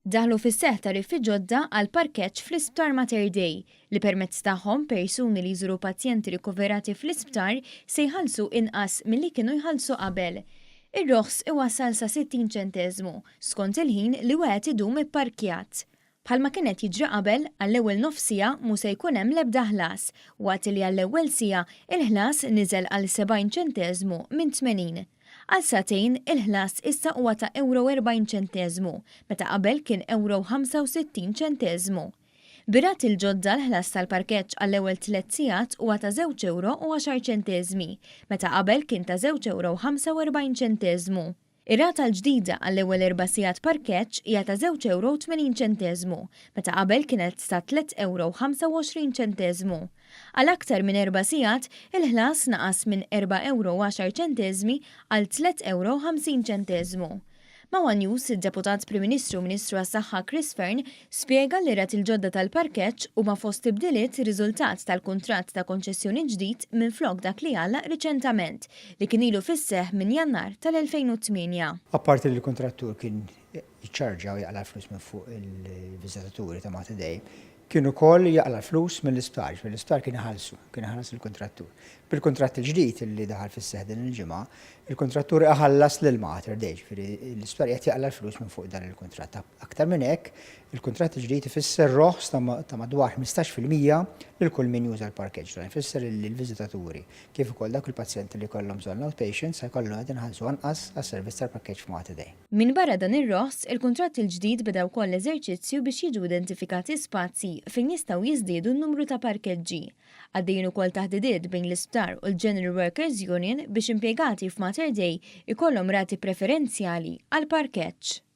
Daħlu fis-seħħ tariffi ġodda għal parkeġġ fl-Isptar Mater Dei li permezz tagħhom persuni li jżuru pazjenti rikoverati fl-isptar se jħallsu inqas milli kienu jħallsu qabel. Ir-roħs iwassal sa 60 ċenteżmu skont il-ħin li wieħed idum ipparkjat. Bħalma kienet jiġri qabel għall-ewwel nofsija mhu se jkun hemm l-ebda ħlas, waqt li għall-ewwel sija il-ħlas niżel għal 70 ċenteżmu minn 80. Għal satejn il-ħlas issa huwa ta' €40, meta qabel kien €65 ċenteżmu. Birat il-ġodda l-ħlas tal-parkeġġ għall-ewwel 3 sigħat huwa ta' €2.10, meta qabel kien ta' €2.45. Ir-rata l-ġdida għall-ewwel 4 sigħat parkeġġ hija ta' €2.80, meta qabel kienet ta' €3.25. Għal aktar minn 4 sigħat, il-ħlas naqas minn €4.10 għal €3.50. Ma' One News, id-Deputat Prim Ministru Ministru għas-Saħħa Chris Fearn spjega li rat il-ġodda tal-parkeġġ huma fost tibdiliet riżultat tal-kuntratt ta' konċessjoni ġdid minflok dak li għallaq riċentament li kien ilu fis-seħħ minn Jannar tal-2008. Apparti li l-kontrattur kien jiċċarġa u jaqla flus minn fuq il-viżitaturi ta' Mater Dei, kienu ukoll jaqla flus mill-isptar, mill-isptar kien iħallas il-kontrattur. Bil-kontratt il-ġdid li daħal fis-seħħ din il-ġimgħa, il-kontrattur iħallas lil Mater Dei, l-isptar qed jaqla flus minn fuq dan il-kontratt. Aktar minn hekk, il-kontratt il-ġdid ifisser roħs ta' madwar 15% lil kull min juża l-parkeġġ, ifisser lill-viżitaturi kif ukoll dak il-pazjenti li jkollhom bżonn outpatients se jkollhom qed inħallsu anqas għas-servizz tal-parkeġġ f'Mater Dei. Min barra dan ir-roħs, il-kuntratt il-ġdid beda wkoll eżerċizzju biex jiġu identifikati spazji fejn jistgħu jiżdiedu n-numru ta' parkeġġi. Għaddejjin ukoll taħdidiet bejn l-Isptar u l-General Workers Union biex impjegati f'Mater Dei ikollhom rati preferenzjali għal parkeġġ.